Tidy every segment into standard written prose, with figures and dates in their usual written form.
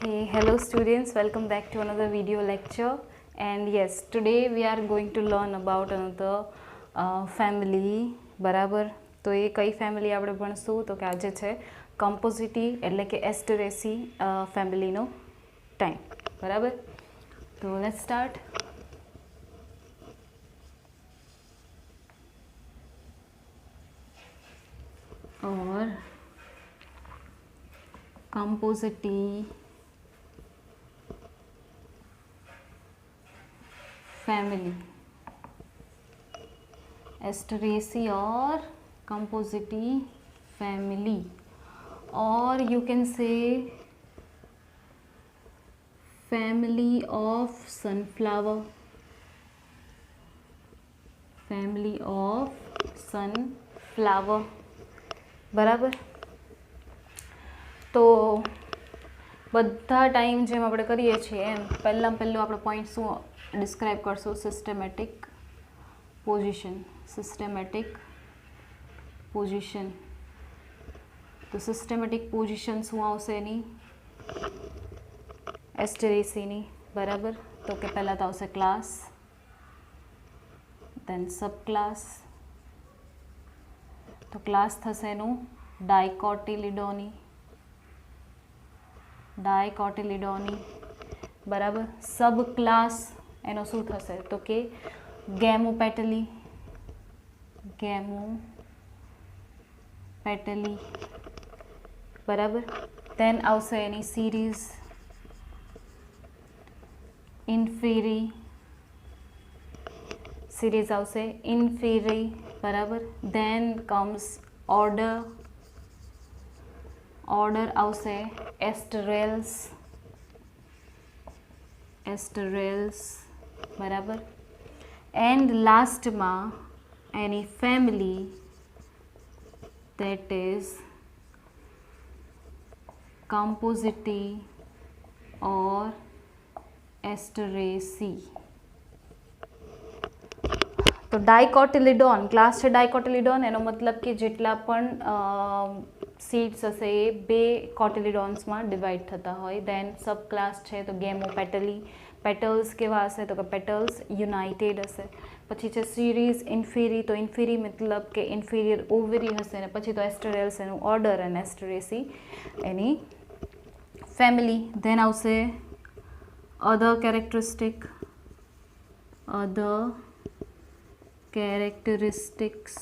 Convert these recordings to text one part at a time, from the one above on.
Okay, hello students, welcome back to another video lecture. And yes, today we are going to learn about another family. બરાબર, તો એ કઈ family આપણે ભણશું તો કે આજે છે કમ્પોઝિટી એટલે કે એસ્ટરેસી ફેમિલીનો ટાઈમ. બરાબર, તો લેટ્સ સ્ટાર્ટ. और कंपोजिटी फैमिली, एस्टरेसी और कंपोजिटी फैमिली, और you can say family of sunflower, family of sunflower. बराबर, तो બધા ટાઈમ જેમ આપણે કરીએ છીએ એમ પહેલાં આપણે પોઈન્ટ શું ડિસ્ક્રાઇબ કરશું? Systematic position. સિસ્ટમેટિક પોઝિશન, તો સિસ્ટમેટિક પોઝિશન શું આવશે એની? એસ્ટરેસીની. બરાબર, તો કે પહેલાં તો આવશે ક્લાસ, દેન સબ ક્લાસ. તો ક્લાસ થશે એનું ડાયકોટિલિડોની, ડાયકોટિલિડોની. બરાબર, સબ ક્લાસ એનો શું થશે તો કે ગેમોપેટલી, ગેમોપેટલી. બરાબર, દેન આવશે એની સિરીઝ ઇન્ફેરી, સિરીઝ આવશે ઇન્ફેરી. બરાબર, દેન કમ્સ ઓર્ડર, ઓર્ડર આવશે એસ્ટરેલ્સ, એસ્ટરેલ્સ. બરાબર, એન્ડ લાસ્ટમાં એની family, that is compositae or Asteraceae. તો ડાયકોટિલિડોન ક્લાસ છે, ડાયકોટિલિડોન એનો મતલબ કે જેટલા પણ સીડ્સ હશે એ બે કોટિલિડોન્સમાં ડિવાઈડ થતા હોય. દેન સબ ક્લાસ છે તો ગેમોપેટલી, પેટલ્સ કેવા હશે તો કે પેટલ્સ યુનાઇટેડ હશે. પછી છે સિરીઝ ઇન્ફેરી, તો ઇન્ફેરી મતલબ કે ઇન્ફિરિયર ઓવરી હશે. ને પછી તો એસ્ટરેલ્સ એનું ઓર્ડર અને એસ્ટરેસી એની ફેમિલી. દેન આવશે અધર કેરેક્ટરિસ્ટિક, અધર કેરેક્ટરિસ્ટિક્સ.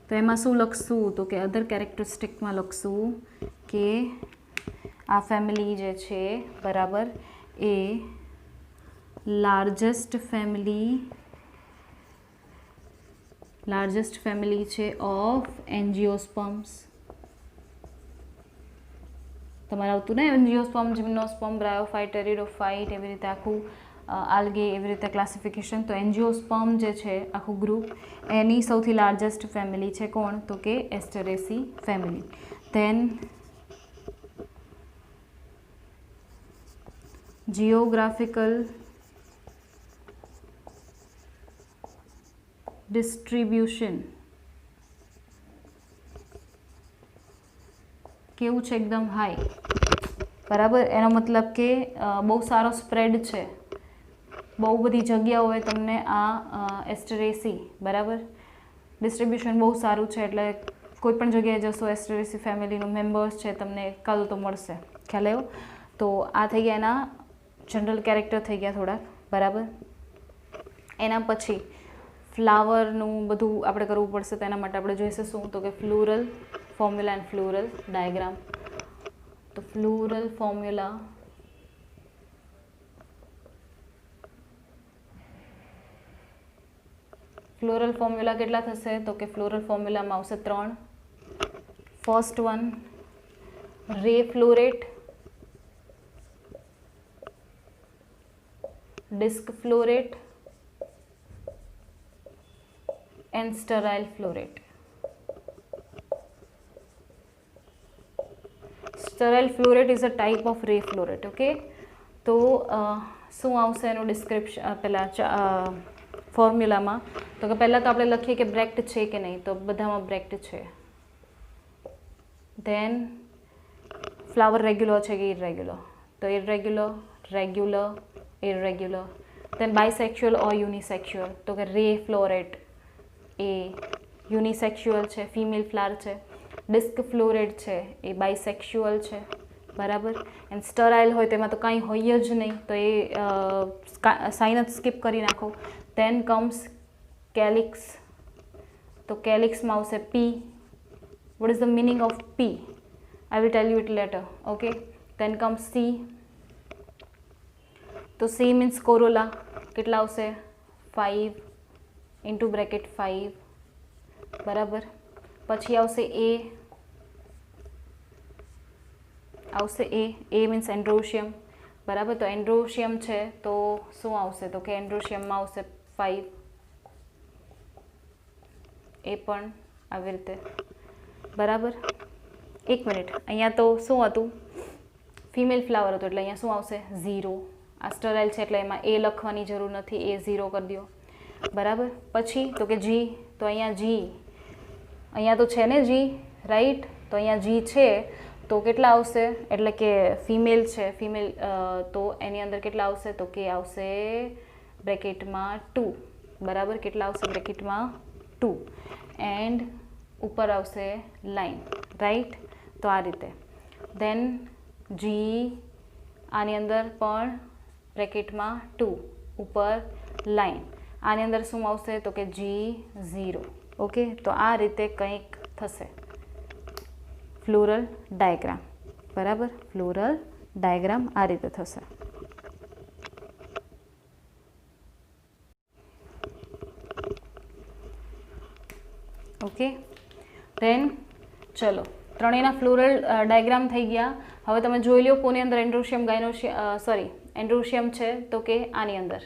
તો એમાં શું લખશું તો કે અધર કેરેક્ટરિસ્ટિકમાં લખશું કે આ ફેમિલી જે છે બરાબર એ લાર્જેસ્ટ ફેમિલી છે ઓફ એન્જિયોસ્પર્મ્સ. તમારે આવતું ને એન્જિયોસ્પર્મ, જિમ્નોસ્પર્મ, બ્રાયોફાઇટ, ટેરિડોફાઇટ, એવી રીતે આખું આલ્ગે એવી રીતે ક્લાસિફિકેશન. તો એન્જિયોસ્પર્મ જે છે આખું ગ્રુપ એની સૌથી લાર્જેસ્ટ ફેમિલી છે કોણ તો કે એસ્ટરેસી ફેમિલી. ધેન જીઓગ્રાફિકલ ડિસ્ટ્રીબ્યુશન કેવું છે? એકદમ હાઈ. બરાબર, એનો મતલબ કે બહુ સારો સ્પ્રેડ છે, બહુ બધી જગ્યાઓએ તમને આ એસ્ટરેસી બરાબર ડિસ્ટ્રીબ્યુશન બહુ સારું છે. એટલે કોઈ પણ જગ્યાએ જશો એસ્ટરેસી ફેમિલીનું મેમ્બર્સ છે તમને કાં તો મળશે. ખ્યાલ આવ્યો? તો આ થઈ ગયા એના જનરલ કેરેક્ટર થઈ ગયા થોડાક. બરાબર, એના પછી ફ્લાવરનું બધું આપણે કરવું પડશે. તો એના માટે આપણે જોઈશે શું તો કે floral formula and floral diagram. તો ફ્લોરલ ફોર્મ્યુલા, ફ્લોરલ ફોર્મ્યુલા કેટલા થશે તો કે ફ્લોરલ ફોર્મ્યુલામાં આવશે 3. First one ray floret, disc floret and sterile floret. Sterile floret is a type of ray floret. Okay, તો શું આવશે એનું ડિસ્ક્રિપ્શન પહેલાં ફોર્મ્યુલામાં તો કે પહેલાં તો આપણે લખીએ કે બ્રેક્ટ છે કે નહીં, તો બધામાં બ્રેક્ટ છે. ધેન ફ્લાવર રેગ્યુલર છે કે ઇરેગ્યુલર? તો ઇરેગ્યુલર, રેગ્યુલર, ઇરેગ્યુલર. દેન બાયસેક્સ્યુઅલ ઓર યુનિસેક્સ્યુઅલ? તો કે રે ફ્લોરેટ એ યુનિસેક્સ્યુઅલ છે, ફિમેલ ફ્લાવર છે. ડિસ્ક ફ્લોરેટ છે એ બાયસેક્સ્યુઅલ છે, બરાબર. એન્ડ સ્ટરાઇલ હોય તેમાં તો કાંઈ હોય જ નહીં, તો એ સાઇન જ સ્કીપ કરી નાખો. Then comes calyx. તો કેલિક્સમાં આવશે P. What is the meaning of P? I will tell you it later. Okay. Then comes C. તો C means corolla. કેટલા આવશે? 5 into bracket 5, બરાબર. પછી આવશે A. આવશે A. A means androecium, બરાબર. તો androecium છે તો શું આવશે? તો કે androeciumમાં આવશે 5. એ પણ આવી રીતે, બરાબર. એક મિનિટ, અહીંયા તો શું હતું? ફિમેલ ફ્લાવર હતું, એટલે અહીંયા શું આવશે? 0. આ સ્ટરાઇલ છે એટલે એમાં એ લખવાની જરૂર નથી, એ 0 કરી દો, બરાબર. પછી તો કે જી. તો અહીંયા જી, અહીંયા તો છે ને જી, રાઈટ. તો અહીંયા જી છે તો કેટલા આવશે? એટલે કે ફિમેલ છે, ફિમેલ, તો એની અંદર કેટલા આવશે? તો કે આવશે બ્રેકેટમાં 2, બરાબર. કેટલા આવશે? બ્રેકેટમાં 2. એન્ડ ઉપર આવશે લાઇન, રાઈટ. તો આ રીતે. દેન જી, આની અંદર પણ બ્રેકેટમાં 2, ઉપર લાઇન. આની અંદર શું આવશે? તો કે G0. ઓકે. તો આ રીતે કંઈક થશે ફ્લોરલ ડાયાગ્રામ, બરાબર. ફ્લોરલ ડાયાગ્રામ આ રીતે થશે. ઓકે. દેન ચલો, ત્રણેયના ફ્લોરલ ડાયાગ્રામ થઈ ગયા. હવે તમે જોઈ લો કોની અંદર એન્ડ્રોશિયમ એન્ડ્રોશિયમ છે? તો કે આની અંદર,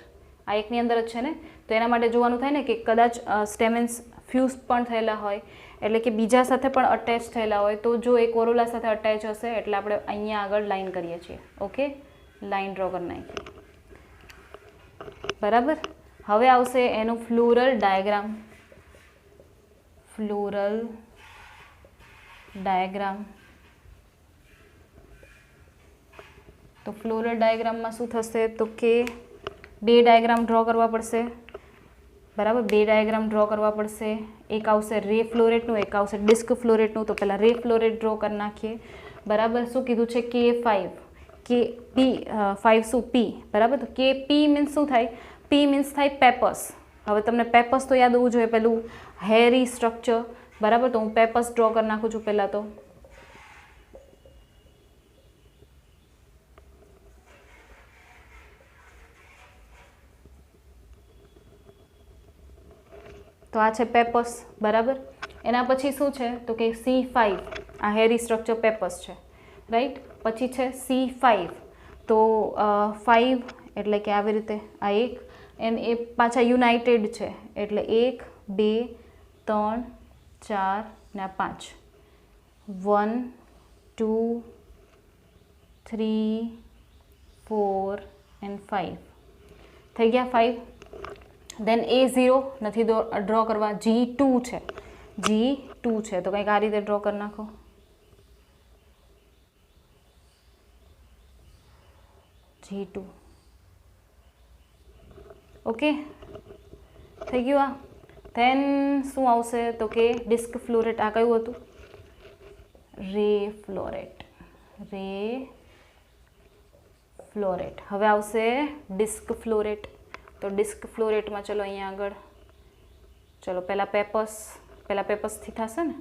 આ એકની અંદર જ છે ને. તો એના માટે જોવાનું થાય ને કે કદાચ સ્ટેમેન્સ ફ્યુઝ પણ થયેલા હોય, એટલે કે બીજા સાથે પણ અટેચ થયેલા હોય. તો જો એ કોરોલા સાથે અટેચ હશે એટલે આપણે અહીંયા આગળ લાઈન કરીએ છીએ. ઓકે, લાઈન ડ્રો કરી નાખીએ, બરાબર. હવે આવશે એનું ફ્લોરલ ડાયાગ્રામ. Floral diagram. તો ફ્લોરલ ડાયાગ્રામમાં શું થશે? તો કે બે ડાયાગ્રામ ડ્રો કરવા પડશે, બરાબર. બે ડાયાગ્રામ ડ્રો કરવા પડશે. એક આવશે રે ફ્લોરેટનું, એક આવશે ડિસ્ક ફ્લોરેટનું. તો પહેલાં રે ફ્લોરેટ ડ્રો કરી નાખીએ, બરાબર. શું કીધું છે? K5, કે પી 5 શું? પી, બરાબર. તો કે પી મીન્સ શું થાય? પી મીન્સ થાય પેપર્સ. હવે તમને પેપર્સ તો યાદ હોવું જોઈએ, પેલું હેરી સ્ટ્રક્ચર, બરાબર. તો હું પેપર્સ ડ્રો કરી નાખું છું પહેલાં. તો આ છે પેપર્સ, બરાબર. એના પછી શું છે? તો કે C5, આ હેરી સ્ટ્રક્ચર પેપર્સ છે, રાઈટ. પછી છે C5. તો 5 એટલે કે આવી રીતે આ એક, એ પાછા યુનાઇટેડ છે એટલે 1 2 3 4 ને 5. 1 2 3 4 એન્ડ 5 થઈ ગયા 5. દેન A0 નથી ડ્રો કરવા, G2 છે, G2 છે. તો કંઈક આ રીતે ડ્રો કરી નાખો. G2. ઓકે, થઈ ગયું આ. ધેન શું આવશે? તો કે ડિસ્ક ફ્લોરેટ. આ કયું હતું? રે ફ્લોરેટ. રે ફ્લોરેટ. હવે આવશે ડિસ્ક ફ્લોરેટ. તો ડિસ્ક ફ્લોરેટમાં ચલો અહીંયા આગળ, ચલો પહેલાં પેપર્સથી થશે ને.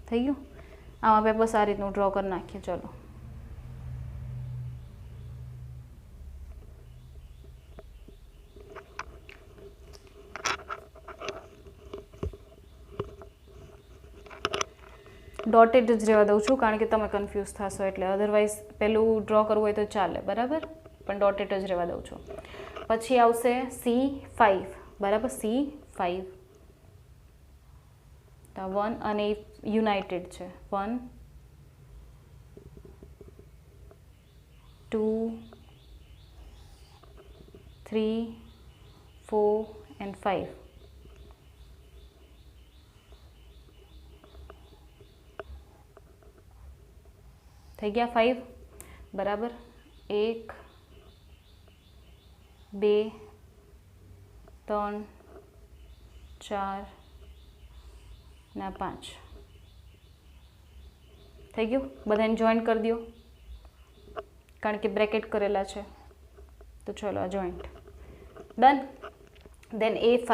થઈ ગયું. આમાં પેપર્સ આ રીતનું ડ્રો કરી નાખીએ. ચલો, ડોટેડ જ રહેવા દઉં છું કારણ કે તમે કન્ફ્યુઝ થશો એટલે. અધરવાઇઝ પેલું ડ્રો કરવું હોય તો ચાલે, બરાબર. પણ ડોટેડ જ રહેવા દઉં છું. પછી આવશે C5, બરાબર. C5 તો 1 અને યુનાઇટેડ છે. 1 2 3 4 and 5. થઈ ગયા 5 બરાબર. 1 2 3 4 ના 5 થઈ ગયું. બધાને જોઈન્ટ કરી દો કારણ કે બ્રેકેટ કરેલા છે. તો ચલો આ joint done. Then A5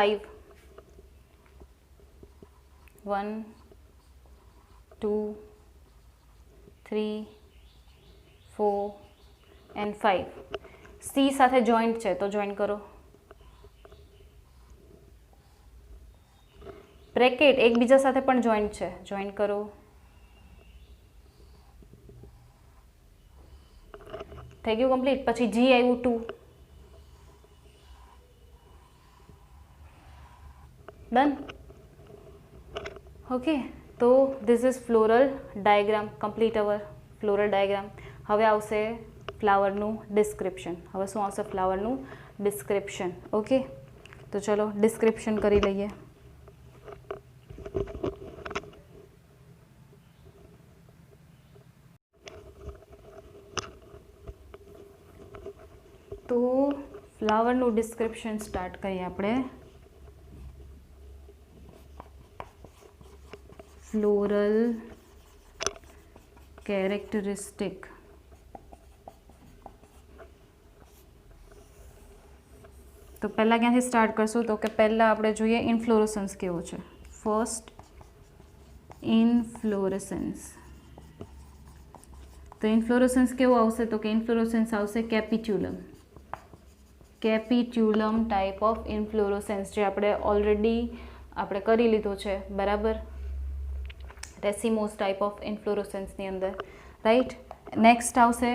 1 2 3 4 and 5. C સાથે જોઈન્ટ છે તો જોઈન્ટ કરો. બ્રેકેટ એકબીજા સાથે પણ જોઈન્ટ છે, જોઈન્ટ કરો. થઈ ગયું કમ્પ્લીટ. પછી G આવ્યું 2. ડન. ઓકે, તો this is floral diagram, complete our floral diagram. હવે આવશે ફ્લાવરનું ડિસ્ક્રિપ્શન. હવે શું આવશે? ફ્લાવરનું ડિસ્ક્રિપ્શન. ઓકે, તો ચલો ડિસ્ક્રિપ્શન કરી લઈએ. તો ફ્લાવરનું ડિસ્ક્રિપ્શન સ્ટાર્ટ કરીએ આપણે. Floral characteristic. તો પહેલાં ક્યાંથી સ્ટાર્ટ કરશું? તો કે પહેલાં આપણે જોઈએ ઇન્ફ્લોરેસન્સ કેવો છે. ફર્સ્ટ ઇન્ફ્લોરેસન્સ. તો ઇન્ફ્લોરેસન્સ કેવો આવશે? તો કે ઇન્ફ્લોરેસન્સ આવશે કેપિટ્યુલમ. કેપિટ્યુલમ ટાઈપ ઓફ ઇન્ફ્લોરેસન્સ જે આપણે ઓલરેડી આપણે કરી લીધો છે બરાબર, રેસિમોસ ટાઈપ ઓફ ઇન્ફ્લોરેસન્સની અંદર, રાઈટ. નેક્સ્ટ આવશે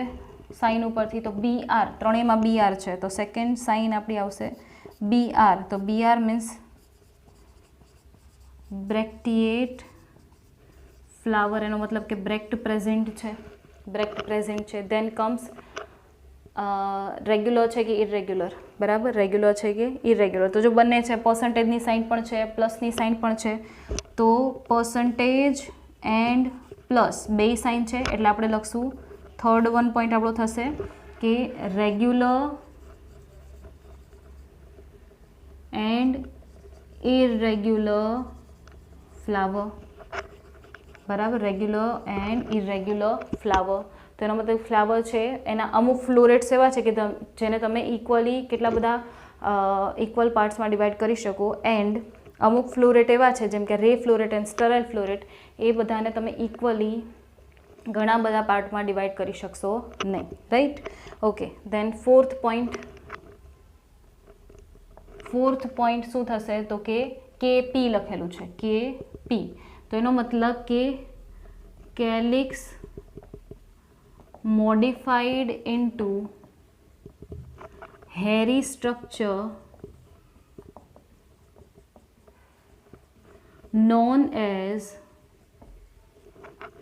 સાઇન ઉપરથી તો BR, ત્રણેયમાં BR છે તો સેકન્ડ સાઇન આપણી આવશે BR. તો BR મીન્સ બ્રેક્ટિએટ ફ્લાવર, એનો મતલબ કે બ્રેક્ટ પ્રેઝન્ટ છે, બ્રેક્ટ પ્રેઝન્ટ છે. દેન કમ્સ રેગ્યુલર છે કે ઇરેગ્યુલર, બરાબર, રેગ્યુલર છે કે ઇરેગ્યુલર. તો જો બંને છે, પર્સન્ટેજની સાઇન પણ છે, પ્લસની સાઇન પણ છે, તો પર્સન્ટેજ એન્ડ પ્લસ બે સાઇન છે એટલે આપણે લખશું થર્ડ વન પોઈન્ટ આપણો થશે કે રેગ્યુલર એન્ડ ઇરેગ્યુલર ફ્લાવર, બરાબર, રેગ્યુલર એન્ડ ઇરેગ્યુલર ફ્લાવર. તો એનો મતલબ ફ્લાવર છે એના અમુક ફ્લોરેટ્સ એવા છે કે જેને તમે ઇક્વલી કેટલા બધા ઇક્વલ પાર્ટ્સમાં ડિવાઈડ કરી શકો. એન્ડ અમુક ફ્લોરેટ એવા છે જેમ કે રે ફ્લોરેટ એન્ડ સ્ટરાઇલ ફ્લોરેટ, એ બધાને તમે ઇક્વલી ઘણા બધા પાર્ટમાં ડિવાઈડ કરી શકશો નહીં, રાઈટ. ઓકે, દેન ફોર્થ પોઈન્ટ શું થશે? તો કે KP લખેલું છે, KP. તો એનો મતલબ કે કેલિક્સ modified into hairy structure known as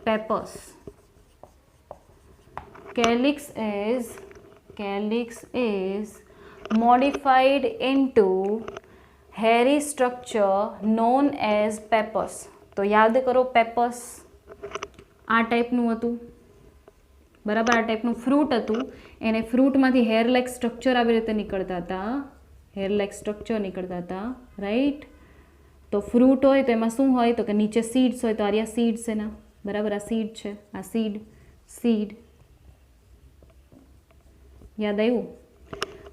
peppers. Calyx is modified into hairy structure known as peppers. તો યાદ કરો પેપર્સ આ ટાઈપનું હતું, બરાબર, આ ટાઈપનું ફ્રૂટ હતું. એને ફ્રૂટમાંથી હેર લાઇક સ્ટ્રક્ચર આવી રીતે નીકળતા હતા, હેર લાઇક સ્ટ્રક્ચર નીકળતા હતા, રાઈટ. તો ફ્રૂટ હોય તો એમાં શું હોય? તો કે નીચે સીડ્સ હોય, તો આ સીડ્સ એના, બરાબર, આ સીડ છે, આ સીડ યાદ આવ્યું?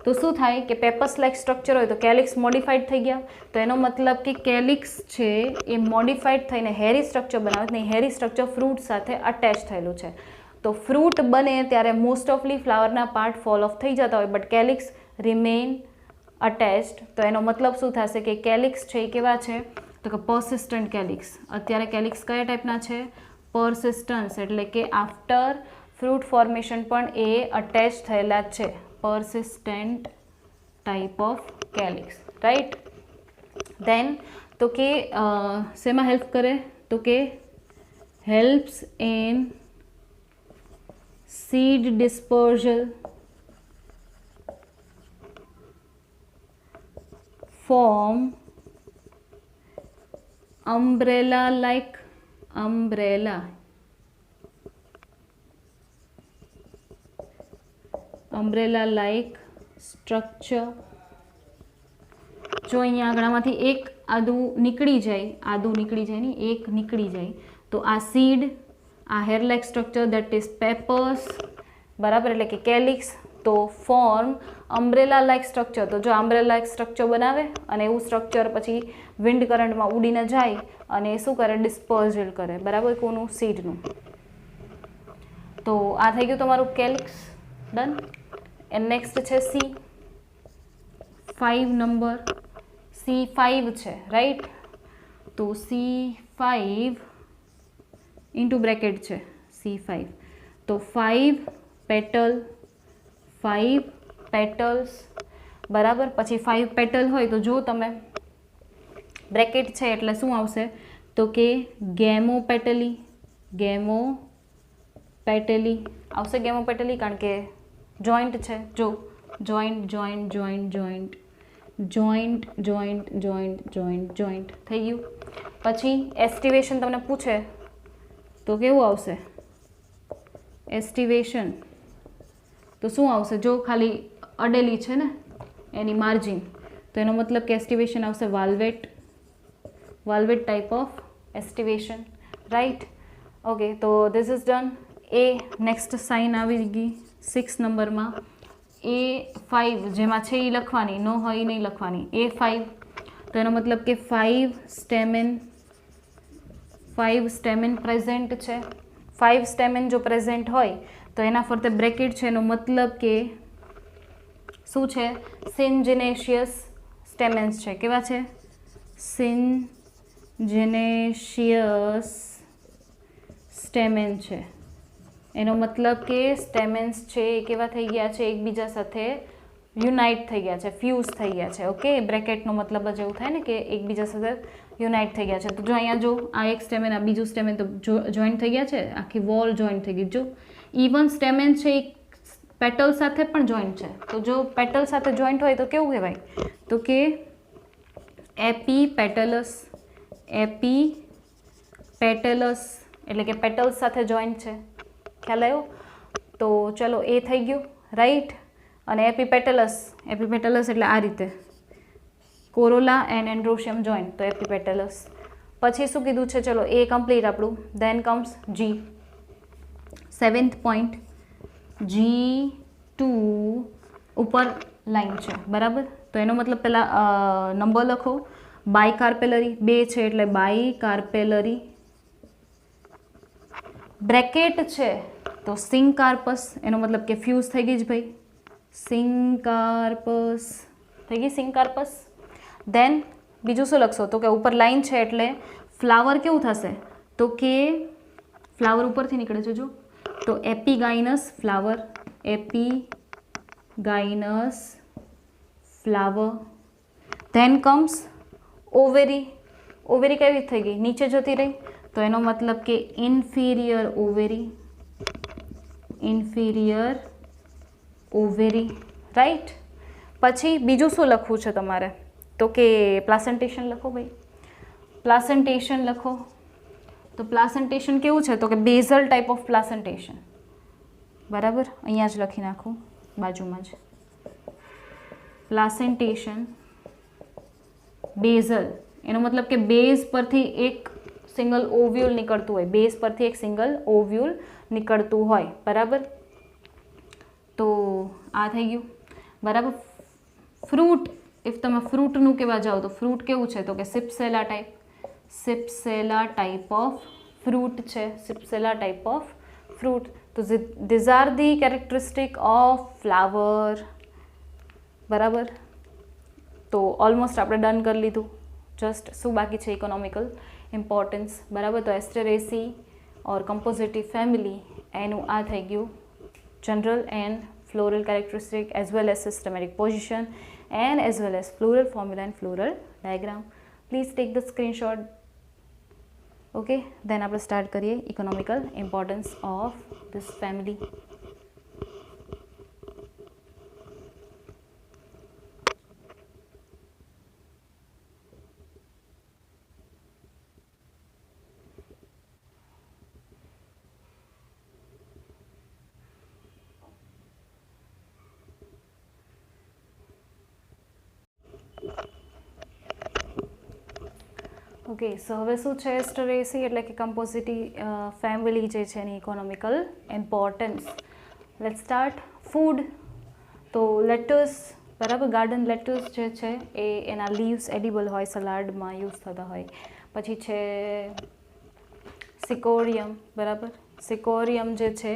તો શું થાય કે પેપર્સ લાઇક સ્ટ્રક્ચર હોય તો કેલિક્સ મોડિફાઈડ થઈ ગયા. તો એનો મતલબ કે કેલિક્સ છે એ મોડિફાઈડ થઈને હેરી સ્ટ્રક્ચર બનાવે છે. હેરી સ્ટ્રક્ચર ફ્રૂટ સાથે અટેચ થયેલું છે. તો ફ્રૂટ બને ત્યારે મોસ્ટ ઓફલી ફ્લાવરના પાર્ટ ફોલ ઓફ થઈ જતા હોય, બટ કેલિક્સ રિમેઇન અટેચ્ડ. તો એનો મતલબ શું થશે કે કેલિક્સ છે એ કેવા છે? તો કે પર્સિસ્ટન્ટ કેલિક્સ. અત્યારે કેલિક્સ કયા ટાઈપના છે? પર્સિસ્ટન્સ, એટલે કે આફ્ટર ફ્રૂટ ફોર્મેશન પણ એ અટેચ થયેલા છે. persistent type of calyx, right. then તો કે શેમાં હેલ્પ કરે? તો કે helps in seed dispersal, form umbrella like structure. જો અહીંયા આગળમાંથી એક આદું નીકળી જાય નહીં, એક નીકળી જાય તો આ સીડ, આ hair like structure that is papers, બરાબર, એટલે કે કેલિક્સ. તો ફોર્મ અમ્બ્રેલા લાઇક સ્ટ્રક્ચર. તો જો અમ્બ્રેલા લાઇક સ્ટ્રક્ચર બનાવે અને એવું સ્ટ્રક્ચર પછી વિન્ડ કરંટમાં ઉડીને જાય અને શું કરે, ડિસ્પર્ઝલ કરે, બરાબર, કોનું, સીડનું. તો આ થઈ ગયું તમારું કેલિક્સ, ડન. એન્ડ નેક્સ્ટ છે C5 નંબર. C5 છે, રાઈટ. તો C5 ઇન્ટુ બ્રેકેટ છે C5. તો 5 પેટલ્સ, બરાબર. પછી 5 પેટલ હોય તો જો તમે બ્રેકેટ છે એટલે શું આવશે, તો કે ગેમોપેટલી આવશે, ગેમોપેટલી, કારણ કે જોઈન્ટ છે. જો જોઈન્ટ થઈ ગયું. પછી એસ્ટિવેશન તમને પૂછે તો કેવું આવશે, એસ્ટિવેશન તો શું આવશે, જો ખાલી અડેલી છે ને એની માર્જિન, તો એનો મતલબ કે એસ્ટિવેશન આવશે valvate type of aestivation, right. Okay, તો ધીસ ઇઝ ડન. એ નેક્સ્ટ સાઇન આવી ગઈ 6 નંબરમાં. A5 જેમાં છે એ લખવાની, ન હોય એ નહીં લખવાની. A5 તો એનો મતલબ કે 5 સ્ટેમેન પ્રેઝન્ટ છે. 5 સ્ટેમેન જો પ્રેઝન્ટ હોય તો એના ફરતે બ્રેકેટ છે, એનો મતલબ કે શું છે, સિન્જિનેશિયસ સ્ટેમેન્સ છે. કેવા છે, સિન્જિનેશિયસ સ્ટેમેન છે. એનો મતલબ કે સ્ટેમેન્સ છે એ કેવા થઈ ગયા છે, એકબીજા સાથે યુનાઇટ થઈ ગયા છે, ફ્યુઝ થઈ ગયા છે. ઓકે, બ્રેકેટનો મતલબ જ એવું થાય ને કે એકબીજા સાથે યુનાઇટ થઈ ગયા છે. તો જો અહીંયા જો આ એક સ્ટેમેન, આ બીજું સ્ટેમેન, તો જોઈન્ટ થઈ ગયા છે, આખી વોલ જોઈન્ટ થઈ ગઈ. જો ઇવન સ્ટેમેન છે એ પેટલ સાથે પણ જોઈન્ટ છે. તો જો પેટલ સાથે જોઈન્ટ હોય તો કેવું કહેવાય, તો કે એપીપેટલસ, એટલે કે પેટલ્સ સાથે જોઈન્ટ છે. ખ્યાલ આવ્યો? તો ચલો, એ થઈ ગયું, રાઈટ. અને એપીપેટલસ એટલે આ રીતે કોરોલા એન્ડ એન્ડ્રોશિયમ જોઈન્ટ, તો એપીપેટલસ. પછી શું કીધું છે, ચલો એ કમ્પ્લીટ આપણું. Then comes G, 7th point. G2 ઉપર લાઈન છે, બરાબર. તો એનો મતલબ પહેલાં નંબર લખો. બાયકાર્પેલરી 2 છે એટલે બાયકાર્પેલરી. બ્રેકેટ છે તો સિંકાર્પસ, એનો મતલબ કે ફ્યુઝ થઈ ગઈ જ ભાઈ, સિંકાર્પસ થઈ ગઈ, સિંકાર્પસ. દેન બીજું શું લખશો, તો કે ઉપર લાઈન છે એટલે ફ્લાવર કેવું થશે, તો કે ફ્લાવર ઉપરથી નીકળે છે જો, તો એપીગાઇનસ ફ્લાવર, ધેન કમ્સ ઓવેરી. ઓવેરી કેવી થઈ ગઈ, નીચે જતી રહી, તો એનો મતલબ કે ઇન્ફિરિયર ઓવેરી, રાઈટ. પછી બીજું શું લખવું છે તમારે, તો કે પ્લાસન્ટેશન લખો ભાઈ, પ્લાસન્ટેશન લખો. તો પ્લાસન્ટેશન કેવું છે, તો કે બેઝલ ટાઈપ ઓફ પ્લાસન્ટેશન, બરાબર. અહીંયા જ લખી નાખું બાજુમાં જ. પ્લાસન્ટેશન બેઝલ, એનો મતલબ કે બેઝ પરથી એક સિંગલ ઓવ્યુલ નીકળતું હોય, બરાબર. તો આ થઈ ગયું, બરાબર. ફ્રૂટ, ઇફ તમે ફ્રૂટનું કહેવા જાઓ તો ફ્રૂટ કેવું છે, તો કે સિપ્સેલા ટાઈપ ઓફ ફ્રૂટ છે, તો these are the characteristic of flower, બરાબર. તો ઓલમોસ્ટ આપણે ડન કરી લીધું. જસ્ટ શું બાકી છે, ઇકોનોમિકલ ઇમ્પોર્ટન્સ, બરાબર. તો એસ્ટરેસી ઓર કમ્પોઝિટિવ ફેમિલી એનું આ થઈ ગયું general and floral characteristic as well as systematic position and as well as floral formula and floral diagram. Please take the screenshot. Okay, then આપણે સ્ટાર્ટ કરીએ economical importance of this family. Okay, so હવે શું છે એસ્ટરેસી એટલે કે કમ્પોઝિટી family જે છે એની economical importance. Let's start. Food, તો લેટસ, બરાબર, ગાર્ડન લેટસ જે છે એ એના લીવ્સ એડિબલ હોય, સલાડમાં યુઝ થતા હોય. પછી છે સિકોરિયમ, બરાબર, સિકોરિયમ જે છે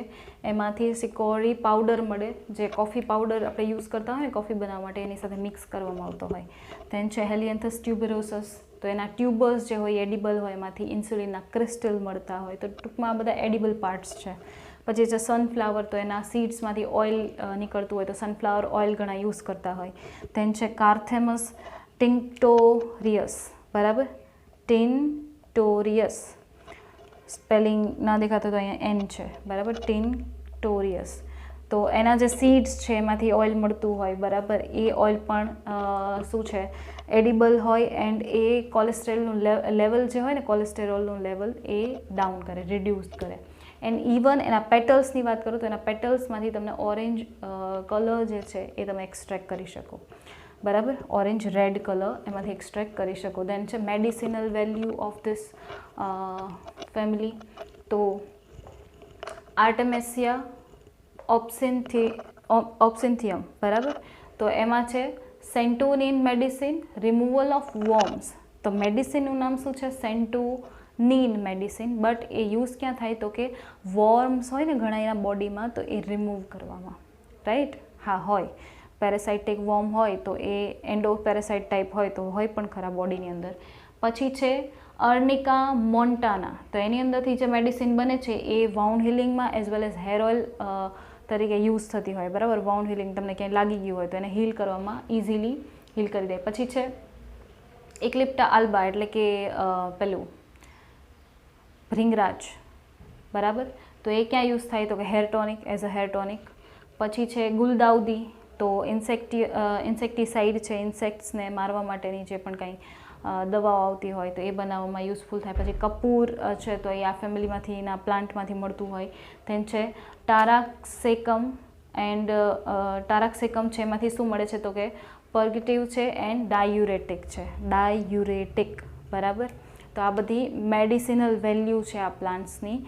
એમાંથી સિકોરી પાવડર મળે, જે કોફી પાવડર આપણે યુઝ કરતા હોય કોફી બનાવવા માટે એની સાથે મિક્સ કરવામાં આવતો હોય. ધેન છે હેલિયન્થસ ટ્યુબરોસસ, તો એના ટ્યુબર્સ જે હોય એડિબલ હોય, એમાંથી ઇન્સ્યુલિનના ક્રિસ્ટલ મળતા હોય. તો ટૂંકમાં આ બધા એડિબલ પાર્ટ્સ છે. પછી છે સનફ્લાવર, તો એના સીડ્સમાંથી ઓઇલ નીકળતું હોય, તો સનફ્લાવર ઓઇલ ઘણા યુઝ કરતા હોય. ધેન છે કાર્થેમસ ટિન્ક્ટોરિયસ, બરાબર, ટિન્ટોરિયસ, સ્પેલિંગ ના દેખાતો તો અહીંયા એન છે, બરાબર, ટિન્ટોરિયસ. તો એના જે સીડ્સ છે એમાંથી ઓઇલ મળતું હોય, બરાબર, એ ઓઇલ પણ શું છે એડિબલ હોય. એન્ડ એ કોલેસ્ટ્રોલનું લેવલ જે હોય ને, કોલેસ્ટેરોલનું લેવલ એ ડાઉન કરે, રિડ્યુસ કરે. એન્ડ ઇવન એના પેટલ્સની વાત કરું તો એના પેટલ્સમાંથી તમને ઓરેન્જ કલર જે છે એ તમે એક્સટ્રેક્ટ કરી શકો, બરાબર, ઓરેન્જ રેડ કલર એમાંથી એક્સટ્રેક્ટ કરી શકો. દેન છે medicinal value of this family, તો આર્ટેમેસિયા ઓપ્સિન્થિયમ, બરાબર, તો એમાં છે સેન્ટોનિન મેડિસિન, રિમૂવલ ઓફ વોર્મ્સ. તો મેડિસિનનું નામ શું છે? સેન્ટોનિન મેડિસિન. બટ એ યુઝ ક્યાં થાય તો કે વોર્મ્સ હોય ને ઘણા એના બોડીમાં, તો એ રિમૂવ કરવામાં, રાઈટ, હા હોય. પેરાસાઇટિક વોર્મ હોય તો એ એન્ડો પેરાસાઇટ ટાઈપ હોય તો હોય પણ ખરા બોડીની અંદર. પછી છે અર્નિકા મોન્ટાના, તો એની અંદરથી જે મેડિસિન બને છે એ વાઉન્ડ હિલિંગમાં as well as hair oil તરીકે યુઝ થતી હોય, બરાબર. વાઉન્ડ હિલિંગ તમને ક્યાંય લાગી ગયું હોય તો એને હીલ કરવામાં ઇઝીલી હીલ કરી દે. પછી છે એક્લિપ્ટા આલ્બા, એટલે કે પેલું ભૃંગરાજ, બરાબર, તો એ ક્યાં યુઝ થાય તો કે hair tonic, as a hair tonic. પછી છે ગુલદાઉદી, તો ઇન્સેક્ટિસાઇડ છે, ઇન્સેક્ટ્સને મારવા માટેની જે પણ કંઈ દવાઓ આવતી હોય તો એ બનાવવામાં યુઝફુલ થાય. પછી કપૂર છે, તો એ આ ફેમિલીમાંથી, એના પ્લાન્ટમાંથી મળતું હોય. ધેન છે ટારાક્સેકમ, એન્ડ ટારાક્સેકમ છે એમાંથી શું મળે છે તો કે પર્ગેટિવ છે એન્ડ ડાયુરેટિક છે, ડાયુરેટિક, બરાબર. તો આ બધી મેડિસિનલ વેલ્યુ છે આ પ્લાન્ટ્સની.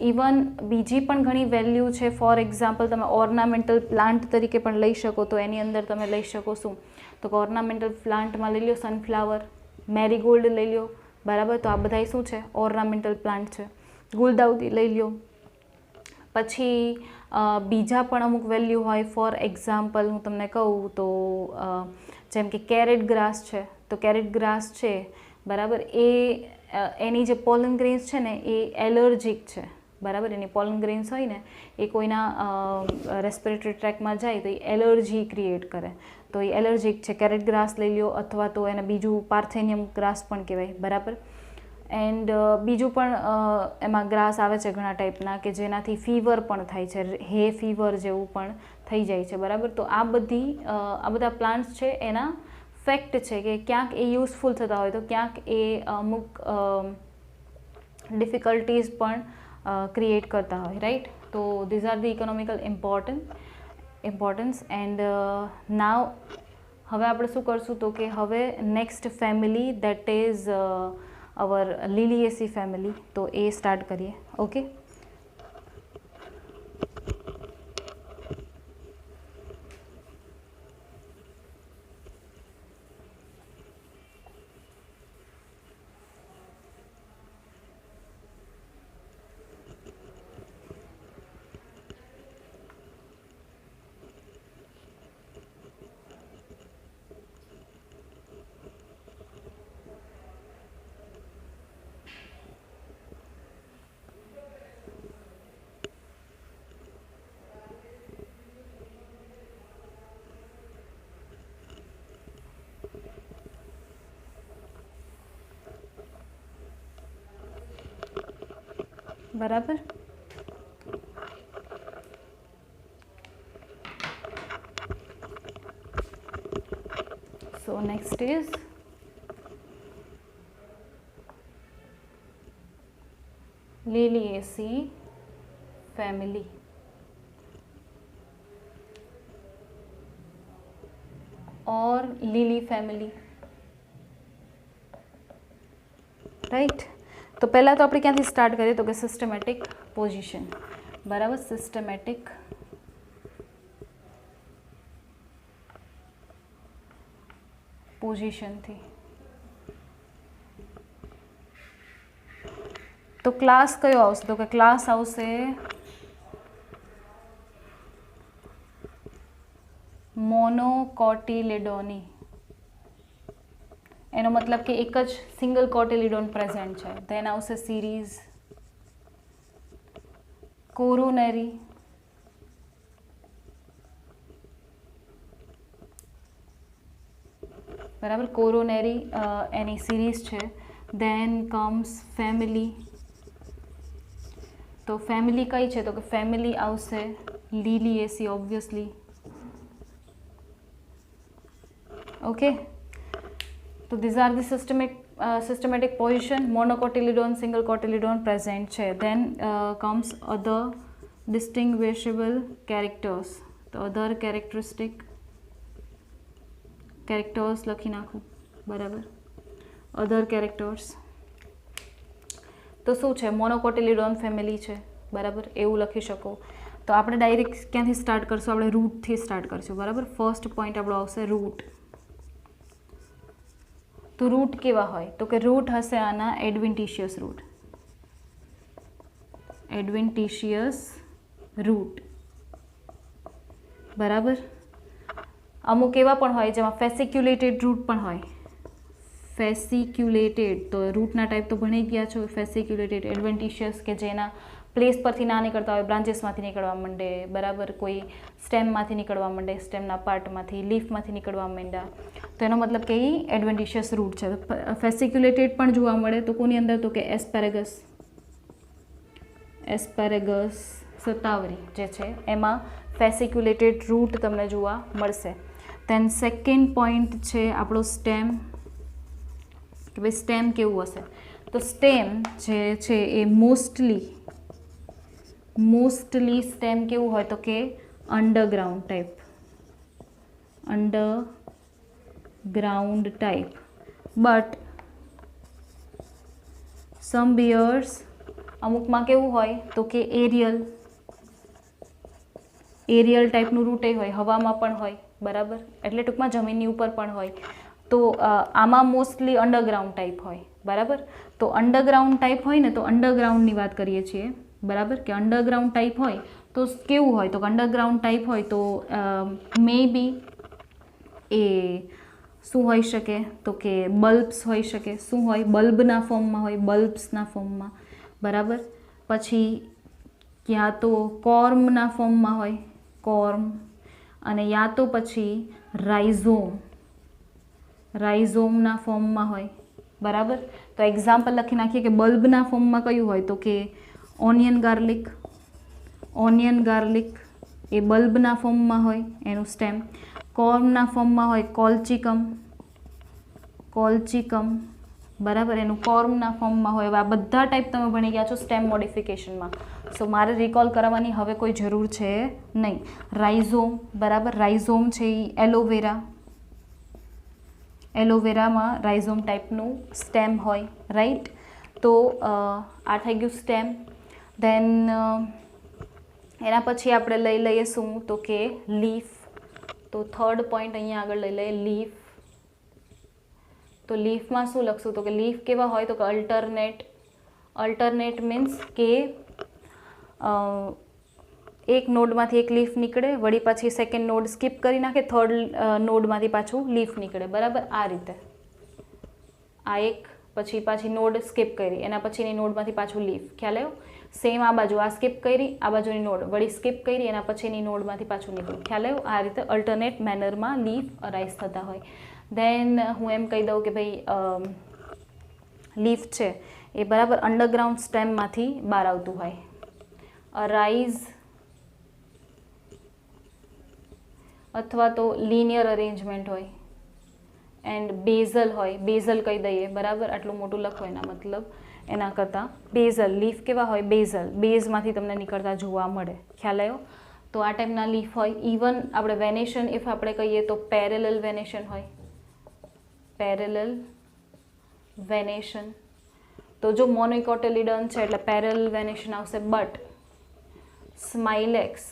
ઇવન બીજી પણ ઘણી વેલ્યુ છે. ફોર એક્ઝામ્પલ તમે ઓર્નામેન્ટલ પ્લાન્ટ તરીકે પણ લઈ શકો, તો એની અંદર તમે લઈ શકો શું તો કે ઓર્નામેન્ટલ પ્લાન્ટમાં લઈ લો સનફ્લાવર, મેરીગોલ્ડ લઈ લો, બરાબર. તો આ બધા શું છે? ઓર્નામેન્ટલ પ્લાન્ટ છે. ગુલદાઉદી લઈ લો. પછી બીજા પણ અમુક વેલ્યુ હોય. ફોર એક્ઝામ્પલ હું તમને કહું તો જેમ કે કેરેટ ગ્રાસ છે, તો કેરેટ ગ્રાસ છે, બરાબર, એ એની જે પોલન ગ્રેન્સ છે ને એ એલર્જીક છે, બરાબર. એની પોલન ગ્રેન્સ હોય ને એ કોઈના રેસ્પિરેટરી ટ્રેકમાં જાય તો એ એલર્જી ક્રિએટ કરે, તો એ એલર્જીક છે. કેરેટ ગ્રાસ લઈ લો, અથવા તો એને બીજું પાર્થેનિયમ ગ્રાસ પણ કહેવાય, બરાબર. એન્ડ બીજું પણ એમાં ગ્રાસ આવે છે ઘણા ટાઈપના કે જેનાથી ફીવર પણ થાય છે, હે ફીવર જેવું પણ થઈ જાય છે, બરાબર. તો આ બધા પ્લાન્ટ્સ છે એના ફેક્ટ છે કે ક્યાંક એ યુઝફુલ થતા હોય તો ક્યાંક એ અમુક ડિફિકલ્ટીઝ પણ ક્રિએટ કરતા હોય, રાઈટ. તો these are the economical importance. And now હવે આપણે શું કરશું તો કે હવે next family that is our liliaceae family, તો એ સ્ટાર્ટ કરીએ. ઓકે, બરાબર. So next is Liliaceae family. or lily family. Right. તો પહેલાં તો આપણે ક્યાંથી સ્ટાર્ટ કરીએ તો કે સિસ્ટમેટિક પોઝિશન, બરાબર. સિસ્ટમેટિક પોઝિશનથી. તો ક્લાસ કયો આવશે તો કે ક્લાસ આવશે મોનોકોટિલિડોની. એનો મતલબ કે એક જ સિંગલ કોટિલિડોન પ્રેઝન્ટ છે. તો એના આવશે સિરીઝ કોરોનરી, બરાબર. કોરોનરી એની સિરીઝ છે. Then comes family. તો ફેમિલી કઈ છે તો કે ફેમિલી આવશે લીલિએસી ઓબ્વિયસલી. ઓકે. તો these are the systematic position. Monocotyledon, single cotyledon present છે. Then comes other distinguishable characters. તો અધર કેરેક્ટર્સ લખી નાખું, બરાબર. અધર કેરેક્ટર્સ તો શું છે? મોનોકોટિલિડોન ફેમિલી છે, બરાબર, એવું લખી શકો. તો આપણે ડાયરેક્ટ ક્યાંથી સ્ટાર્ટ કરશું? આપણે રૂટથી સ્ટાર્ટ કરશું, બરાબર. ફર્સ્ટ પોઈન્ટ આપણો આવશે રૂટ. તો રૂટ કેવા હોય તો કે રૂટ હશે આના એડવેન્ટિશિયસ રૂટ. એડવેન્ટિશિયસ રૂટ, બરાબર. અમુક એવા પણ હોય જેમાં ફેસિક્યુલેટેડ રૂટ પણ હોય. ફેસિક્યુલેટેડ તો રૂટના ટાઈપ તો ભણી ગયા છો. ફેસિક્યુલેટેડ, એડવેન્ટિશિયસ કે જેના પ્લેસ પરથી ના નીકળતા હોય, બ્રાન્ચીસમાંથી નીકળવા માંડે, બરાબર. કોઈ સ્ટેમમાંથી નીકળવા માંડે, સ્ટેમના પાર્ટમાંથી, લીફમાંથી નીકળવા માંડ્યા. તો એનો મતલબ કે એ એડવેન્ટિશિયસ રૂટ છે. ફેસિક્યુલેટેડ પણ જોવા મળે તો કોની અંદર તો કે એસ્પેરેગસ સતાવરી જે છે એમાં ફેસિક્યુલેટેડ રૂટ તમને જોવા મળશે. દેન સેકન્ડ પોઈન્ટ છે આપણો સ્ટેમ. કે ભાઈ સ્ટેમ કેવું હશે? તો સ્ટેમ જે છે એ મોસ્ટલી સ્ટેમ કેવું હોય તો કે underground type. But sum Beers અમુકમાં કેવું હોય તો કે એરિયલ ટાઈપનું રૂટ એ હોય, હવામાં પણ હોય, બરાબર. એટલે ટૂંકમાં જમીનની ઉપર પણ હોય. તો આમાં મોસ્ટલી અંડરગ્રાઉન્ડ ટાઈપ હોય, બરાબર. તો અંડરગ્રાઉન્ડ ટાઈપ હોય ને તો અંડરગ્રાઉન્ડની વાત કરીએ છીએ, બરાબર. કે અંડરગ્રાઉન્ડ ટાઈપ હોય તો કેવું હોય તો અંડરગ્રાઉન્ડ ટાઈપ હોય તો મે બી એ શું હોઈ શકે તો કે બલ્બ્સ હોઈ શકે. શું હોય? બલ્બના ફોર્મમાં હોય, બલ્બ્સના ફોર્મમાં, બરાબર. પછી ક્યાં તો કોર્મના ફોર્મમાં હોય, કોર્મ. અને યા તો પછી રાઇઝોમના ફોર્મમાં હોય, બરાબર. તો એક્ઝામ્પલ લખી નાખીએ કે બલ્બના ફોર્મમાં કયું હોય તો કે ઓનિયન ગાર્લિક એ બલ્બના ફોર્મમાં હોય એનું સ્ટેમ. કોર્મના ફોર્મમાં હોય કોલ્ચિકમ, બરાબર. એનું કોર્મના ફોર્મમાં હોય. આ બધા ટાઈપ તમે ભણી ગયા છો સ્ટેમ મોડિફિકેશનમાં. સો મારે રિકોલ કરાવવાની હવે કોઈ જરૂર છે નહીં. રાઇઝોમ, બરાબર. રાઇઝોમ છે એ એલોવેરામાં રાઇઝોમ ટાઈપનું સ્ટેમ હોય, રાઈટ. તો આ થઈ ગયું સ્ટેમ. દેન એના પછી આપણે લઈ લઈએ શું તો કે લીફ. તો થર્ડ પોઈન્ટ અહીંયા આગળ લઈ લઈએ લીફ. તો લીફમાં શું લખશું તો કે લીફ કેવા હોય તો કે અલ્ટરનેટ મીન્સ કે એક નોડમાંથી એક લીફ નીકળે, વળી પાછી સેકન્ડ નોડ સ્કીપ કરી નાખે, થર્ડ નોડમાંથી પાછું લીફ નીકળે, બરાબર. આ રીતે આ એક પછી પાછી નોડ સ્કીપ કરી, એના પછીની નોડમાંથી પાછું લીફ. ખ્યાલ આવ્યો? સેમ આ બાજુ આ સ્કીપ કરી, આ બાજુની નોડ વળી સ્કીપ કરી, એના પછીની નોડમાંથી પાછું નીકળ્યું. ખ્યાલ આવ્યો? આ રીતે અલ્ટરનેટ મેનરમાં લીફ અરાઇઝ થતા હોય. દેન હું એમ કહી દઉં કે ભાઈ લીફ છે એ બરાબર અંડરગ્રાઉન્ડ સ્ટેમમાંથી બહાર આવતું હોય. અરાઇઝ અથવા તો લિનિયર અરેન્જમેન્ટ હોય. એન્ડ બેઝલ હોય, બેઝલ કહી દઈએ, બરાબર. આટલું મોટું લખો એના મતલબ એના કરતાં બેઝલ. લીફ કેવા હોય? બેઝમાંથી તમને નીકળતા જોવા મળે. ખ્યાલ આવ્યો? તો આ ટાઈપના લીફ હોય. ઇવન આપણે વેનેશન ઇફ આપણે કહીએ તો પેરેલલ વેનેશન હોય. પેરેલલ વેનેશન તો જો મોનોકોટિલિડન છે એટલે પેરેલલ વેનેશન આવશે, બટ સ્માઇલેક્સ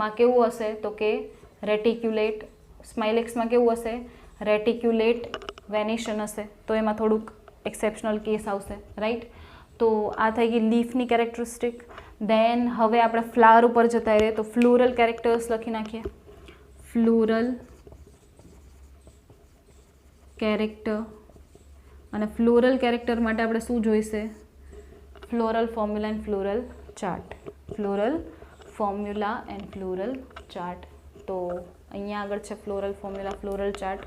માં કેવું હશે તો કે રેટિક્યુલેટ, સ્માઇલેક્સમાં કેવું હશે રેટિક્યુલેટ વેનિશન હશે, તો એમાં થોડુંક એક્સેપ્શનલ કેસ આવશે, રાઈટ. તો આ થઈ ગઈ લીફની કેરેક્ટરિસ્ટિક. દેન હવે આપણે ફ્લાવર ઉપર જતા રહીએ તો ફ્લોરલ કેરેક્ટર્સ લખી નાખીએ. ફ્લોરલ કેરેક્ટર, અને ફ્લોરલ કેરેક્ટર માટે આપણે શું જોઈશે, floral formula and floral chart. Floral formula and floral chart. તો અહીંયા આગળ છે floral formula floral chart.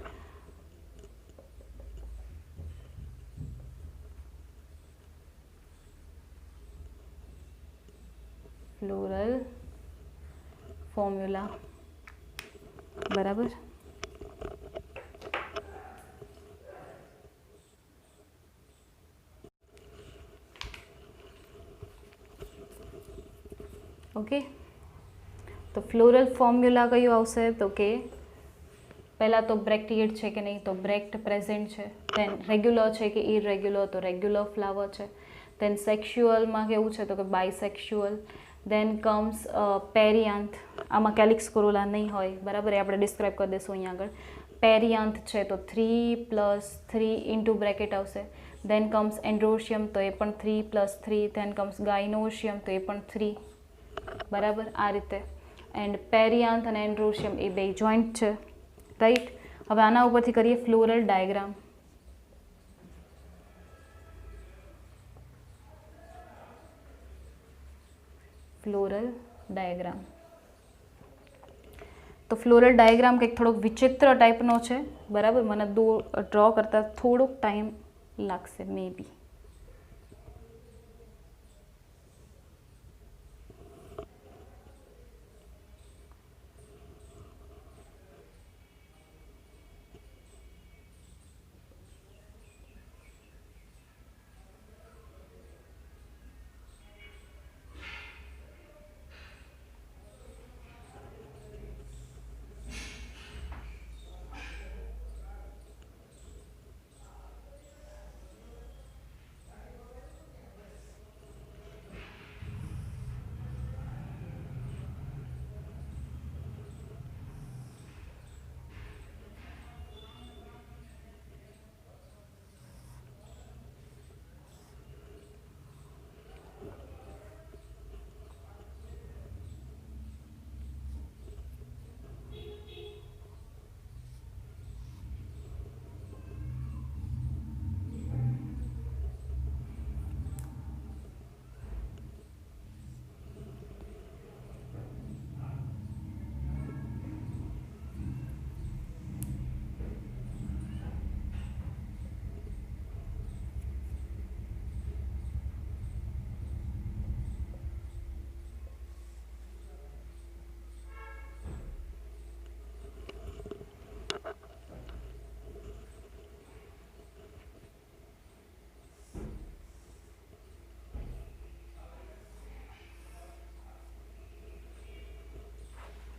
Floral formula, બરાબર. ઓકે, તો ફ્લોરલ ફોર્મ્યુલા કયું આવશે તો કે પહેલાં તો બ્રેક્ટિએડ છે કે નહીં, તો બ્રેક્ટ પ્રેઝન્ટ છે. દેન રેગ્યુલર છે કે ઇરેગ્યુલર, તો રેગ્યુલર ફ્લાવર છે. દેન સેક્સ્યુઅલમાં કેવું છે તો કે બાયસેક્સ્યુઅલ. દેન કમ્સ પેરિયાન્થ, આમાં કેલિક્સ કોરોલા નહીં હોય, બરાબર, એ આપણે ડિસ્ક્રાઇબ કરી દઈશું અહીંયા આગળ. પેરિયાન્થ છે તો 3+3 ઇન્ટુ બ્રેકેટ આવશે. દેન કમ્સ એન્ડ્રોશિયમ, તો એ પણ 3+3. દેન કમ્સ ગાયનોશિયમ, તો એ પણ 3, બરાબર, આ રીતે. એન્ડ પેરિયાન્થ અને એન્ડ્રોશિયમ એ બે જોઈન્ટ છે, રાઈટ. હવે આના ઉપરથી કરીએ ફ્લોરલ ડાયાગ્રામ. Floral diagram. તો ફ્લોરલ ડાયાગ્રામ કંઈક થોડોક વિચિત્ર ટાઈપનો છે, બરાબર. મને ડ્રો કરતા થોડોક ટાઈમ લાગશે મે બી.